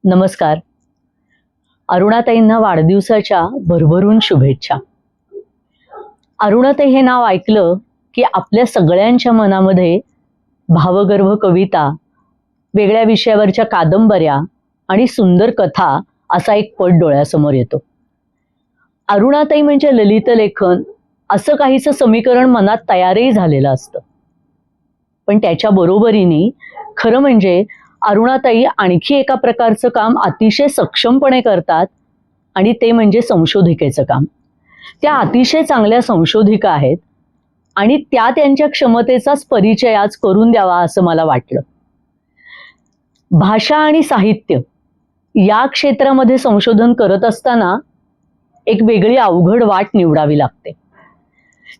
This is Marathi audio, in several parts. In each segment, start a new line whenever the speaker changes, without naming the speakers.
नमस्कार. अरुणाताईंना वाढदिवसाच्या भरभरून शुभेच्छा. अरुणाताई हे नाव ऐकलं की आपल्या सगळ्यांच्या मनामध्ये भावगर्भ कविता, वेगळ्या विषयावरच्या कादंबऱ्या आणि सुंदर कथा असा एक पट डोळ्यासमोर येतो. अरुणाताई म्हणजे ललित लेखन असं काहीसं समीकरण मनात तयारही झालेलं असतं. पण त्याच्या बरोबरीने खरं म्हणजे अरुणाताई आणखी एका प्रकारचं काम अतिशय सक्षमपणे करतात आणि ते म्हणजे संशोधिकेचं काम. त्या अतिशय चांगल्या संशोधिका आहेत आणि त्या त्यांच्या क्षमतेचाच परिचय आज करून द्यावा असं मला वाटलं. भाषा आणि साहित्य या क्षेत्रामध्ये संशोधन करत असताना एक वेगळी अवघड वाट निवडावी लागते.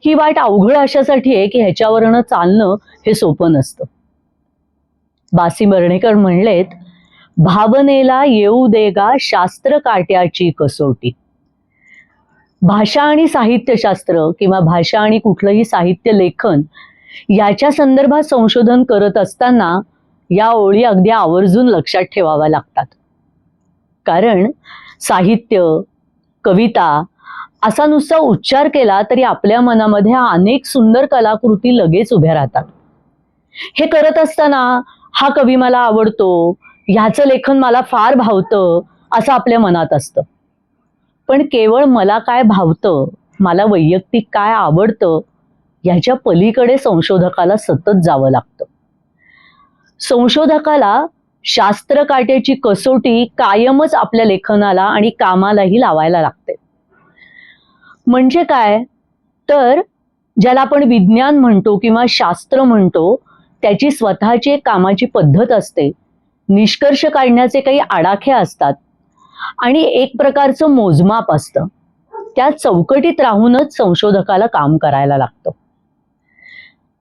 ही वाट अवघड अशासाठी आहे की ह्याच्यावरनं चालणं हे सोपं नसतं. बासी मर्ढेकर म्हणलेत, भावनेला येऊ देगा शास्त्र काट्याची कसोटी. भाषा आणि साहित्यशास्त्र किंवा भाषा आणि कुठलंही साहित्य लेखन याच्या संदर्भात संशोधन करत असताना या ओळी अगदी आवर्जून लक्षात ठेवाव्या लागतात. कारण साहित्य, कविता असा नुसता उच्चार केला तरी आपल्या मनामध्ये अनेक सुंदर कलाकृती लगेच उभ्या राहतात. हे करत असताना हा कवी मला आवडतो, ह्याचं लेखन मला फार भावतं असं आपल्या मनात असतं. पण केवळ मला काय भावतं, मला वैयक्तिक काय आवडतं ह्याच्या पलीकडे संशोधकाला सतत जावं लागतं. संशोधकाला शास्त्र काट्याची कसोटी कायमच आपल्या लेखनाला आणि कामालाही लावायला लागते. म्हणजे काय तर ज्याला आपण विज्ञान म्हणतो किंवा शास्त्र म्हणतो त्याची स्वतःची एक कामाची पद्धत असते, निष्कर्ष काढण्याचे काही आडाखे असतात आणि एक प्रकारचं मोजमाप असतं. त्या चौकटीत राहूनच संशोधकाला काम करायला लागतं.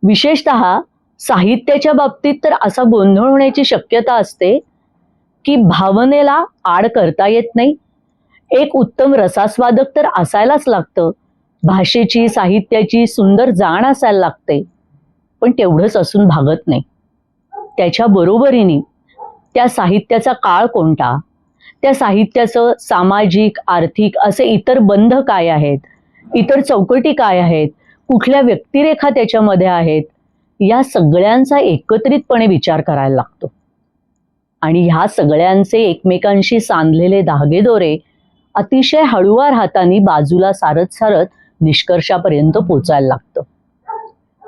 विशेषतः साहित्याच्या बाबतीत तर असा गोंधळ होण्याची शक्यता असते की भावनेला आड करता येत नाही. एक उत्तम रसास्वादक तर असायलाच लागतं, भाषेची साहित्याची सुंदर जाण असायला लागते. पण तेवढंच असून भागत नाही. त्याच्या बरोबरीने त्या साहित्याचा काळ कोणता, त्या साहित्याचं सामाजिक आर्थिक असे इतर बंध काय आहेत, इतर चौकटी काय आहेत, कुठल्या व्यक्तिरेखा त्याच्यामध्ये आहेत, या सगळ्यांचा एकत्रितपणे विचार करायला लागतो. आणि ह्या सगळ्यांचे एकमेकांशी सांधलेले धागेदोरे अतिशय हळुवार हाताने बाजूला सारत सारत निष्कर्षापर्यंत पोचायला लागतं.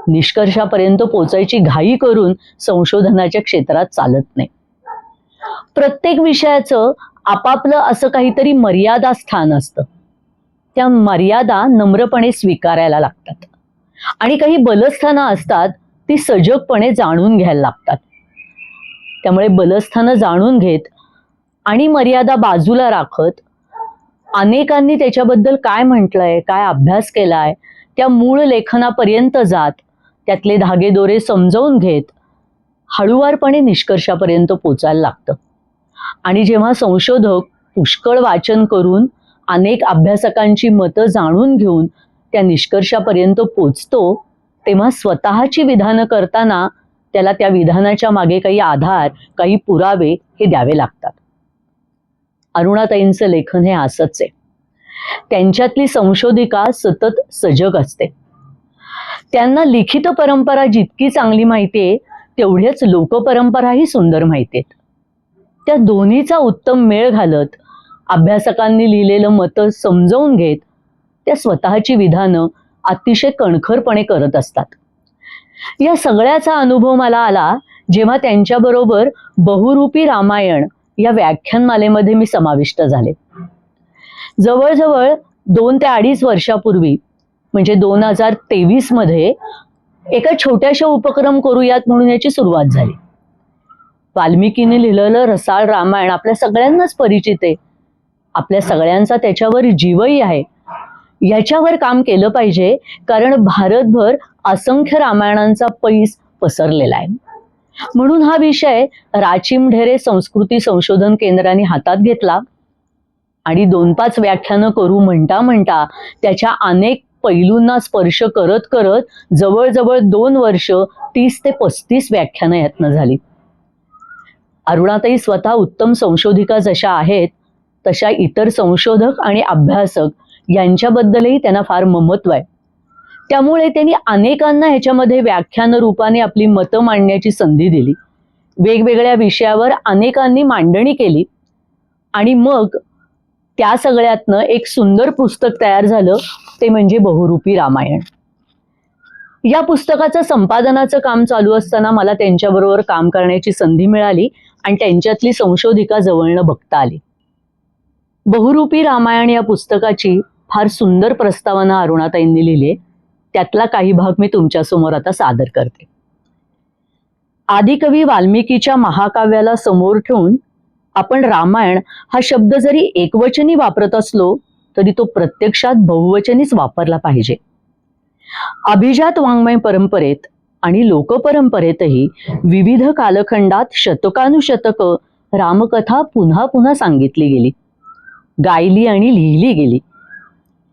निष्कर्षापर्यंत पोचायची घाई करून संशोधनाच्या क्षेत्रात चालत नाही. प्रत्येक विषयाचं आपापलं असं काहीतरी मर्यादा स्थान असतं. त्या मर्यादा नम्रपणे स्वीकारायला लागतात आणि काही बलस्थानं असतात ती सजगपणे जाणून घ्यायला लागतात. त्यामुळे बलस्थानं जाणून घेत आणि मर्यादा बाजूला राखत अनेकांनी त्याच्याबद्दल काय म्हटलंय, काय अभ्यास केलाय, त्या मूळ लेखनापर्यंत जात त्यातले धागेदोरे समजावून घेत हळुवारपणे निष्कर्षापर्यंत पोचायला लागतं. आणि जेव्हा संशोधक पुष्कळ वाचन करून अनेक अभ्यासकांची मतं जाणून घेऊन त्या निष्कर्षापर्यंत पोचतो, तेव्हा स्वतःची विधानं करताना त्याला त्या विधानाच्या मागे काही आधार, काही पुरावे हे द्यावे लागतात. अरुणाताईंचं लेखन हे असंच आहे. त्यांच्यातली संशोधिका सतत सजग असते. त्यांना लिखित परंपरा जितकी चांगली माहितीये तेवढ्याच लोकपरंपराही सुंदर माहिती आहेत. त्या दोन्हीचा उत्तम मेळ घालत अभ्यासकांनी लिहिलेलं मतं समजावून घेत त्या स्वतःची विधानं अतिशय कणखरपणे करत असतात. या सगळ्याचा अनुभव मला आला जेव्हा त्यांच्याबरोबर बहुरूपी रामायण या व्याख्यानमालेमध्ये मी समाविष्ट झाले. जवळजवळ 2 ते 2.5 वर्षापूर्वी म्हणजे 2023 मध्ये एका छोट्याशा उपक्रम करूयात म्हणून याची सुरुवात झाली. वाल्मिकीने लिहिलेलं रसाळ रामायण आपल्या सगळ्यांनाच परिचित आहे. आपल्या सगळ्यांचा त्याच्यावर जीवही आहे. याच्यावर काम केलं पाहिजे, कारण भारतभर असंख्य रामायणांचा पैस पसरलेला आहे. म्हणून हा विषय राचिम-ढेरे संस्कृती संशोधन केंद्राने हातात घेतला आणि 2-5 व्याख्यानं करू म्हणता म्हणता त्याच्या अनेक पैलूंना स्पर्श करत करत जवळजवळ 2 वर्ष 30 ते 35 व्याख्यानं यातनं झाली. अरुणाताई स्वतः उत्तम संशोधिका जशा आहेत, तशा इतर संशोधक आणि अभ्यासक यांच्याबद्दलही त्यांना फार ममत्व आहे. त्यामुळे त्यांनी अनेकांना ह्याच्यामध्ये व्याख्यान रूपाने आपली मतं मांडण्याची संधी दिली. वेगवेगळ्या विषयावर अनेकांनी मांडणी केली आणि मग त्या सगळ्यातनं एक सुंदर पुस्तक तयार झालं, ते म्हणजे बहुरूपी रामायण. या पुस्तकाचं संपादनाचं काम चालू असताना मला त्यांच्याबरोबर काम करण्याची संधी मिळाली आणि त्यांच्यातली संशोधिका जवळनं बघता आली. बहुरूपी रामायण या पुस्तकाची फार सुंदर प्रस्तावना अरुणाताईंनी लिहिली. त्यातला काही भाग मी तुमच्यासमोर आता सादर करते. आदिकवी वाल्मिकीच्या महाकाव्याला समोर ठेवून आपण रामायण हा शब्द जरी एकवचनी वापरत असलो तरी तो प्रत्यक्षात बहुवचनीच वापरला पाहिजे. अभिजात वाङ्मय परंपरेत आणि लोकपरंपरेतही विविध कालखंडात शतकानुशतक रामकथा पुन्हा पुन्हा सांगितली गेली, गायली आणि लिहिली गेली.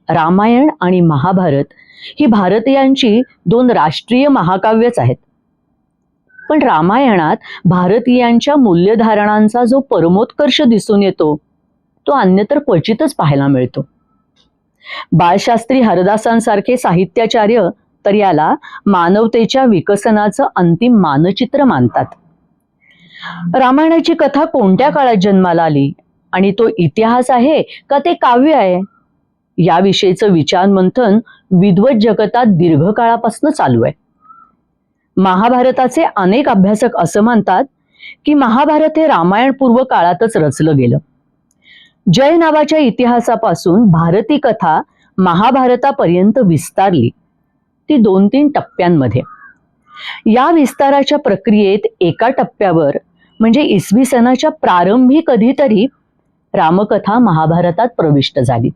रामायण आणि महाभारत ही भारतीयांची 2 राष्ट्रीय महाकाव्यच आहेत. पण रामायणात भारतीयांच्या मूल्यधारणांचा जो परमोत्कर्ष दिसून येतो तो अन्यत्र क्वचितच पाहायला मिळतो. बाळशास्त्री हरदासांसारखे साहित्याचार्य तर याला मानवतेच्या विकसनाचं अंतिम मानचित्र मानतात. रामायणाची कथा कोणत्या काळात जन्माला आली आणि तो इतिहास आहे का ते काव्य आहे, याविषयीचं विचारमंथन विद्वत जगतात दीर्घकाळापासून चालू आहे. महाभारताचे अनेक अभ्यासक असं मानतात की महाभारत हे रामायणपूर्व काळातच रचलं गेलं. जय नावाच्या इतिहासापासून भारती कथा महाभारतापर्यंत विस्तारली, ती 2-3 टप्प्यांमध्ये. या विस्ताराच्या प्रक्रियेत एका टप्प्यावर म्हणजे इसवी सनाच्या प्रारंभी कधीतरी रामकथा महाभारतात प्रविष्ट झाली.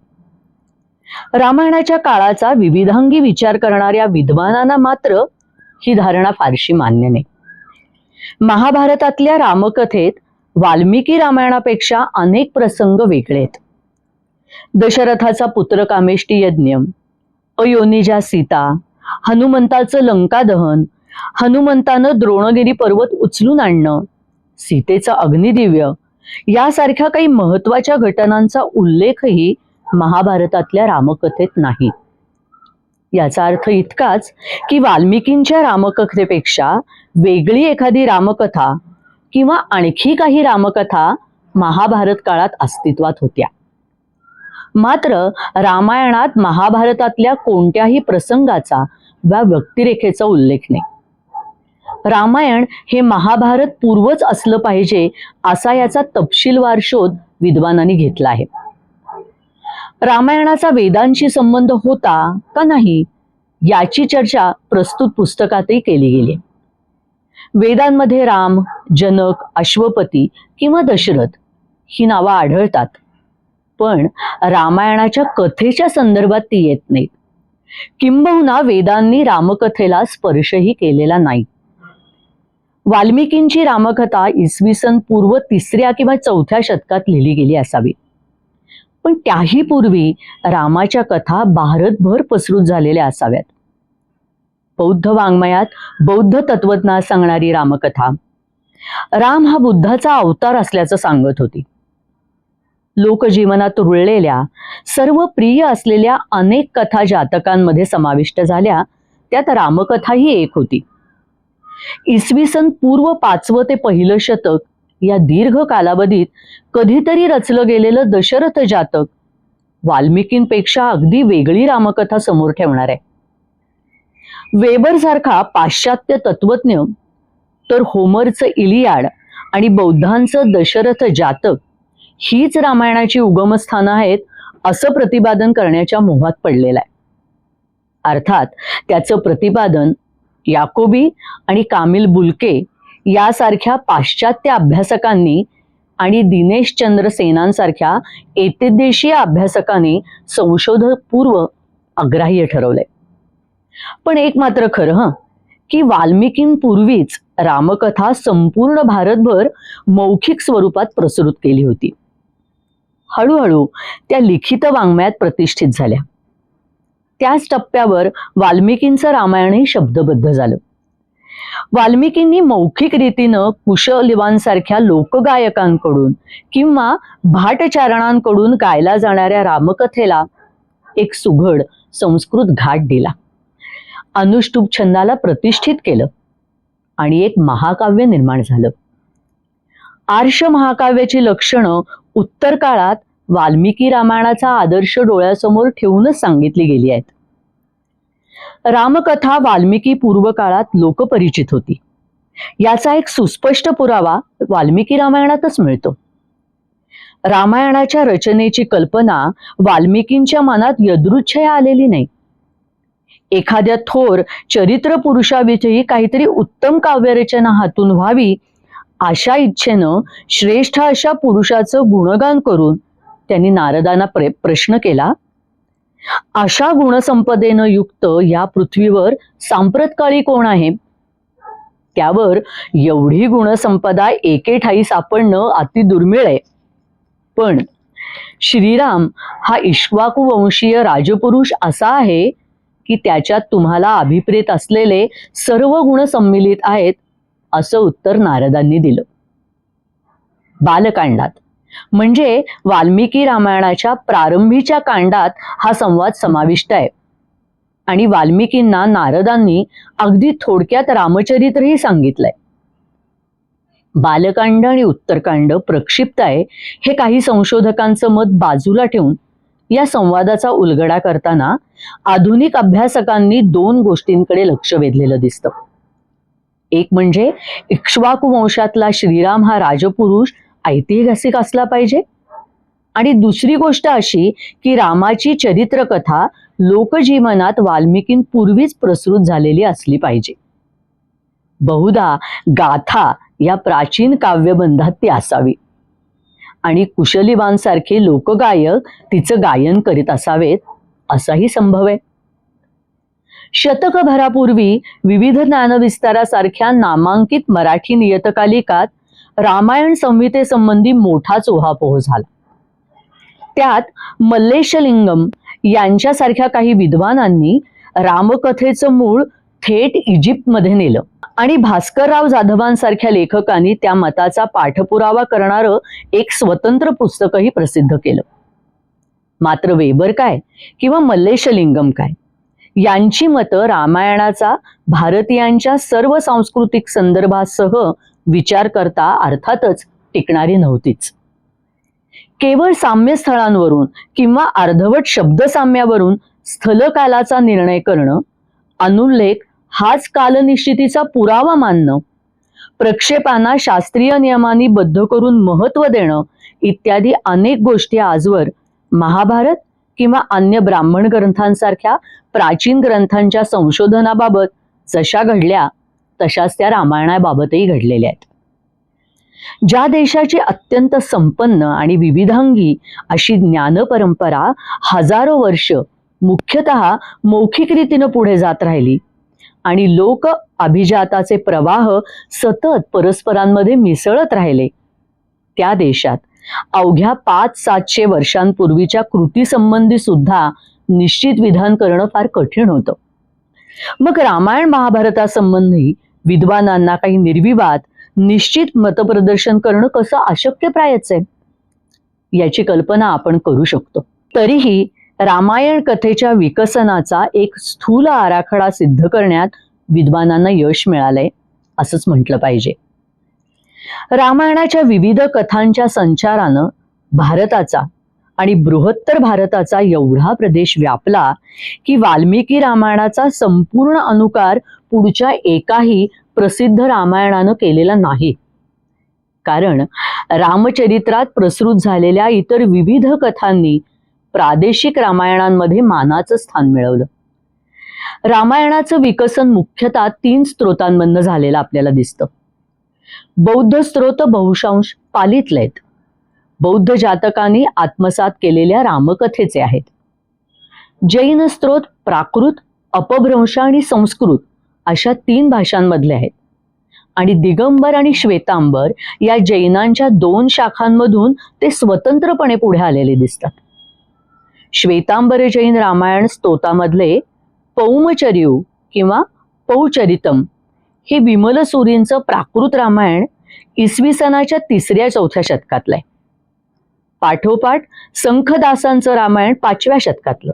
रामायणाच्या काळाचा विविधांगी विचार करणाऱ्या विद्वानांना मात्र ही धारणा फारशी मान्य नाही. महाभारतातल्या रामकथेत वाल्मिकी रामायणापेक्षा अनेक प्रसंग वेगळे आहेत. दशरथाचा पुत्र कामेष्टी यज्ञ, अयोनिजा सीता, हनुमंताचं लंका दहन, हनुमंतानं द्रोणगिरी पर्वत उचलून आणणं, सीतेचं अग्निदिव्य यासारख्या काही महत्वाच्या घटनांचा उल्लेखही महाभारतातल्या रामकथेत नाही. याचा अर्थ इतकाच की वाल्मिकींच्या रामकथेपेक्षा वेगळी एखादी रामकथा किंवा आणखी काही रामकथा महाभारत काळात अस्तित्वात होत्या. मात्र रामायणात महाभारतातल्या कोणत्याही प्रसंगाचा वा व्यक्तिरेखेचा उल्लेख नाही. रामायण हे महाभारत पूर्वच असलं पाहिजे असा याचा तपशीलवार शोध विद्वानांनी घेतला आहे. रामायणाचा वेदांशी संबंध होता का नाही याची चर्चा प्रस्तुत पुस्तकातही केली गेली. वेदांमध्ये राम, जनक, अश्वपती किंवा दशरथ ही नावं आढळतात, पण रामायणाच्या कथेच्या संदर्भात ती येत नाहीत. किंबहुना वेदांनी रामकथेला स्पर्शही केलेला नाही. वाल्मिकींची रामकथा इसवी सन पूर्व 3ऱ्या किंवा 4थ्या शतकात लिहिली गेली असावी. पण त्याही पूर्वी रामाच्या कथा भारतभर पसरून झालेल्या असाव्यात. बौद्ध वाङ्मयात बौद्ध तत्वज्ञान सांगणारी रामकथा राम हा बुद्धाचा अवतार असल्याचं सांगत होती. लोकजीवनात रुळलेल्या सर्व प्रिय असलेल्या अनेक कथा जातकांमध्ये समाविष्ट झाल्या, त्यात रामकथाही एक होती. इसवी सन पूर्व 5वं ते 1लं शतक या दीर्घ कालावधीत कधीतरी रचलं गेलेलं दशरथ जातक वाल्मिकींपेक्षा अगदी वेगळी रामकथा समोर ठेवणार आहे. वेबर सारखा पाश्चात्य तत्वज्ञ तर होमरचं इलियाड आणि बौद्धांचं दशरथ जातक हीच रामायणाची उगमस्थानं आहेत असं प्रतिपादन करण्याच्या मोहात पडलेला आहे. अर्थात त्याचं प्रतिपादन याकोबी आणि कामिल बुल्के यासारख्या पाश्चात्य अभ्यासकांनी आणि दिनेशचंद्र सेनांसारख्या एतद्देशीय अभ्यासकांनी संशोधनपूर्व अग्राह्य ठरवलंय. पण एक मात्र खरं की वाल्मिकींपूर्वीच रामकथा संपूर्ण भारतभर मौखिक स्वरूपात प्रसृत केली होती. हळूहळू त्या लिखित वाङ्मयात प्रतिष्ठित झाल्या. त्याच टप्प्यावर वाल्मिकींचं रामायणही शब्दबद्ध झालं. वाल्मिकींनी मौखिक रीतीनं कुशलिवांसारख्या लोकगायकांकडून किंवा भाटचारणांकडून गायला जाणाऱ्या रामकथेला एक सुघड संस्कृत घाट दिला, अनुष्टुप छंदाला प्रतिष्ठित केलं आणि एक महाकाव्य निर्माण झालं. आर्ष महाकाव्याची लक्षणं उत्तर काळात वाल्मिकी रामायणाचा आदर्श डोळ्यासमोर ठेवूनच सांगितली गेली आहेत. रामकथा वाल्मिकी पूर्व काळात लोकपरिचित होती. याचा एक सुस्पष्ट पुरावा वाल्मिकी रामायणातच मिळतो. रामायणाच्या रचनेची कल्पना वाल्मिकींच्या मनात यदृच्छया आलेली नाही. एखाद्या थोर चरित्र पुरुषाविषयी काहीतरी उत्तम काव्यरचना हातून व्हावी अशा इच्छेनं श्रेष्ठ अशा पुरुषाचं गुणगान करून त्यांनी नारदांना प्रश्न केला, अशा गुणसंपदेनं युक्त या पृथ्वीवर सांप्रतकाळी कोण आहे? त्यावर एवढी गुणसंपदा एके ठाई सापडणं अति दुर्मिळ आहे. पण श्रीराम हा इक्ष्वाकू वंशीय राजपुरुष असा आहे की त्याच्यात तुम्हाला अभिप्रेत असलेले सर्व गुण सम्मिलित आहेत, असं उत्तर नारदांनी दिलं. बालकांडात म्हणजे वाल्मिकी रामायणाच्या प्रारंभीच्या कांडात हा संवाद समाविष्ट आहे आणि वाल्मिकींना नारदांनी अगदी थोडक्यात रामचरित्रही सांगितलंय. बालकांड आणि उत्तरकांड प्रक्षिप्त आहे हे काही संशोधकांचं मत बाजूला ठेवून या संवादाचा उलगडा करताना आधुनिक अभ्यासकांनी दोन गोष्टींकडे लक्ष वेधलेलं दिसतं. एक म्हणजे इक्ष्वाकू वंशातला श्रीराम हा राजपुरुष ऐतिहासिक असला पाहिजे आणि दुसरी गोष्ट अशी की रामाची चरित्रकथा लोकजीवनात वाल्मिकींपूर्वीच प्रसृत झालेली असली पाहिजे. बहुधा गाथा या प्राचीन काव्यबंधात ती असावी आणि कुशलिवांसारखे लोकगायक तिचं गायन करीत असावेत असाही संभव आहे. शतकभरापूर्वी विविध ज्ञानविस्तारासारख्या नामांकित मराठी नियतकालिकात रामायण संहितेसंबंधी मोठाच उहापोह झाला. त्यात मल्लेशलिंगम यांच्यासारख्या काही विद्वानांनी रामकथेचं मूळ थेट इजिप्तमध्ये नेलं आणि भास्करराव जाधवांसारख्या लेखकांनी त्या मताचा पाठपुरावा करणारं एक स्वतंत्र पुस्तकही प्रसिद्ध केलं. मात्र वेबर काय किंवा मल्लेशलिंगम काय यांची मतं रामायणाचा भारतीयांच्या सर्व सांस्कृतिक संदर्भासह विचार करता अर्थातच टिकणारी नव्हतीच. केवळ साम्यस्थळांवरून किंवा अर्धवट शब्दसाम्यावरून स्थलकालाचा निर्णय करणं, अनुल्लेख हाच कालनिश्चितीचा पुरावा मानणं, प्रक्षेपांना शास्त्रीय नियमांनी बद्ध करून महत्त्व देणं इत्यादी अनेक गोष्टी आजवर महाभारत किंवा अन्य ब्राह्मण ग्रंथांसारख्या प्राचीन ग्रंथांच्या संशोधनाबाबत जशा घडल्या तशाच त्या रामायणाबाबतही घडलेल्या आहेत. ज्या देशाची अत्यंत संपन्न आणि विविधांगी अशी ज्ञान परंपरा हजारो वर्ष मुख्यतः मौखिक रीतीनं पुढे जात राहिली आणि लोक अभिजाताचे प्रवाह सतत परस्परांमध्ये मिसळत राहिले, त्या देशात अवघ्या 500-700 वर्षांपूर्वीच्या कृतीसंबंधी सुद्धा निश्चित विधान करणं फार कठीण होतं. मग रामायण महाभारतासंबंधी विद्वानांना काही निर्विवाद निश्चित मतप्रदर्शन करणं कसं अशक्यप्रायच आहे याची कल्पना आपण करू शकतो. तरीही रामायण कथेच्या विकसनाचा एक स्थूल आराखडा सिद्ध करण्यात विद्वानांना यश मिळालंय असंच म्हटलं पाहिजे. रामायणाच्या विविध कथांच्या संचारानं भारताचा आणि बृहत्तर भारताचा एवढा प्रदेश व्यापला की वाल्मिकी रामायणाचा संपूर्ण अनुकार पुढच्या एकाही प्रसिद्ध रामायणानं केलेला नाही. कारण रामचरित्रात प्रसृत झालेल्या इतर विविध कथांनी प्रादेशिक रामायणांमध्ये मानाचं स्थान मिळवलं. रामायणाचं विकसन मुख्यतः 3 स्रोतांमधनं झालेलं आपल्याला दिसतं. बौद्ध स्त्रोत बहुशांश पालीतलेत. बौद्ध जातकांनी आत्मसात केलेल्या रामकथेचे आहेत. जैन स्त्रोत प्राकृत, अपभ्रंश आणि संस्कृत अशा 3 भाषांमधले आहेत. आणि दिगंबर आणि श्वेतांबर या जैनांच्या 2 शाखांमधून ते स्वतंत्रपणे पुढे आलेले दिसतात. श्वेतांबर जैन रामायण स्तोतामधले पौमचर्यू किंवा पौचरितम हे विमलसुरींचं प्राकृत रामायण इसवी सनाच्या 3ऱ्या-4थ्या शतकातलं आहे. पाठोपाठ संखदासांचं रामायण 5व्या शतकातलं,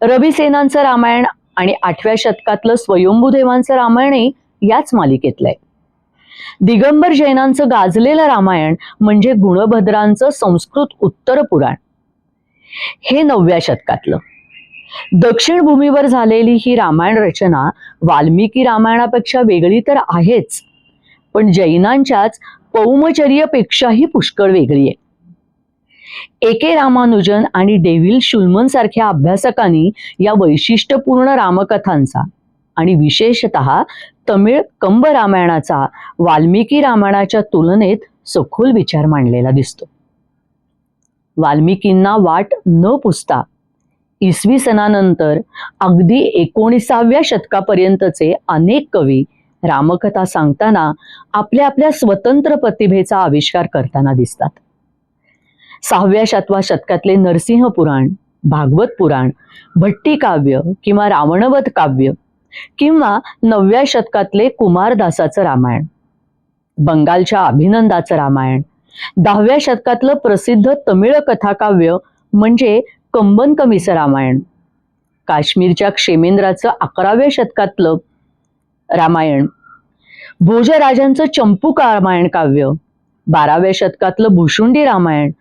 रविसेनांचं रामायण आणि 8व्या शतकातलं स्वयंभूदेवांचं रामायणही याच मालिकेतलं आहे. दिगंबर जैनांचं गाजलेलं रामायण म्हणजे गुणभद्रांचं संस्कृत उत्तर पुराण, हे 9व्या शतकातलं. दक्षिण भूमीवर झालेली ही रामायण रचना वाल्मिकी रामायणापेक्षा वेगळी तर आहेच, पण जैनांच्याच पौमचर्यपेक्षाही पुष्कळ वेगळी आहे. एके रामानुजन आणि डेव्हिल शुल्मन सारख्या अभ्यासकांनी या वैशिष्ट्यपूर्ण रामकथांचा आणि विशेषतः तमिळ कंब रामायणाचा वाल्मिकी रामायणाच्या तुलनेत सखोल विचार मांडलेला दिसतो. वाल्मिकींना वाट न पुसता इसवी सनानंतर अगदी 19व्या शतकापर्यंतचे अनेक कवी रामकथा सांगताना आपल्या आपल्या स्वतंत्र प्रतिभेचा आविष्कार करताना दिसतात. 6व्या-7व्या शतकातले नरसिंह पुराण, भागवत पुराण, भट्टी काव्य किंवा रावणवध काव्य किंवा 9व्या शतकातले कुमारदासाचं रामायण, बंगालच्या अभिनंदाचं रामायण, 10व्या शतकातलं प्रसिद्ध तमिळ कथाकाव्य म्हणजे कंबन कमीचं रामायण, काश्मीरच्या क्षेमेंद्राचं 11व्या शतकातलं रामायण, भोजराजांचं चंपूक रामायण काव्य, 12व्या शतकातलं भुशुंडी रामायण,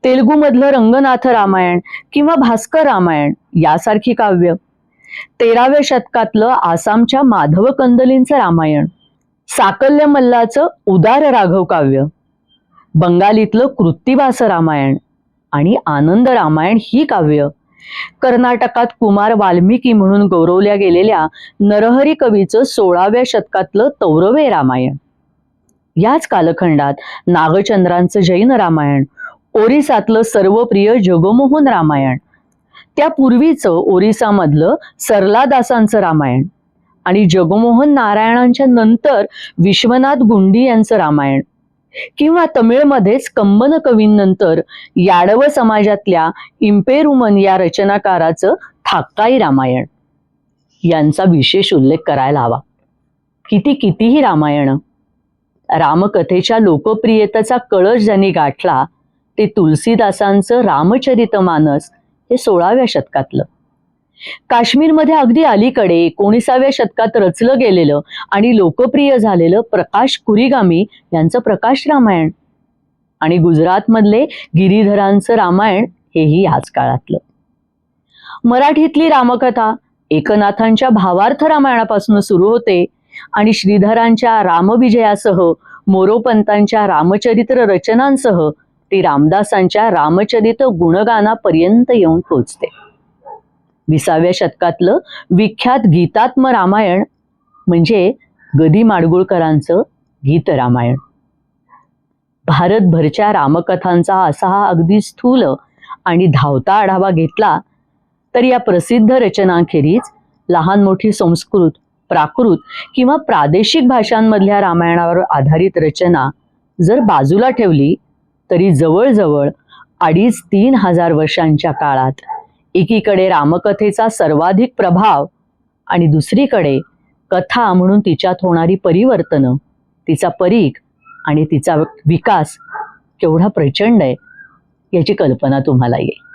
तेलुगूमधलं रंगनाथ रामायण किंवा भास्कर रामायण यासारखी काव्य, 13व्या शतकातलं आसामच्या माधव कंदलींचं रामायण, साकल्य मल्लाचं उदार राघव काव्य, बंगालीतलं कृत्तिवास रामायण आणि आनंद रामायण ही काव्य, कर्नाटकात कुमार वाल्मिकी म्हणून गौरवल्या गेलेल्या नरहरी कवीचं 16व्या शतकातलं तौरवे रामायण. याच कालखंडात नागचंद्रांचं जैन रामायण, ओरिसातलं सर्वप्रिय जगमोहन रामायण, त्यापूर्वीचं ओरिसामधलं सरलादासांचं रामायण आणि जगमोहन नारायणांच्या नंतर विश्वनाथ गुंडी यांचं रामायण किंवा तमिळमध्येच कंबन कवींनंतर याडव समाजातल्या इम्पेरुमन या रचनाकाराचं थाक्काई रामायण यांचा विशेष उल्लेख करायला हवा. कितीही रामायण, रामकथेच्या लोकप्रियतेचा कळस ज्यांनी गाठला ते तुलसीदासांचं रामचरितमानस हे 16व्या शतकातलं. काश्मीरमध्ये अगदी अलीकडे 19व्या शतकात रचलं गेलेलं आणि लोकप्रिय झालेलं प्रकाश कुरिगामी यांचं प्रकाश रामायण आणि गुजरातमधले गिरीधरांचं रामायण हेही याच काळातलं. मराठीतली रामकथा एकनाथांच्या भावार्थ रामायणापासून सुरू होते आणि श्रीधरांच्या रामविजयासह मोरोपंतांच्या रामचरित्र रचनांसह ती रामदासांच्या रामचरित गुणगानापर्यंत येऊन पोचते. 20व्या शतकातलं विख्यात गीतात्म रामायण म्हणजे गदी माडगुळकरांचं गीत रामायण. भारतभरच्या रामकथांचा असा हा अगदी स्थूल आणि धावता आढावा घेतला तर या प्रसिद्ध रचनांखेरीज लहान मोठी संस्कृत, प्राकृत किंवा प्रादेशिक भाषांमधल्या रामायणावर आधारित रचना जर बाजूला ठेवली तरी जवळजवळ 2,500-3 हजार वर्षांच्या काळात एकीकडे रामकथेचा सर्वाधिक प्रभाव आणि दुसरीकडे कथा म्हणून तिच्यात होणारी परिवर्तनं, तिचा परीघ आणि तिचा विकास केवढा प्रचंड आहे याची कल्पना तुम्हाला येईल.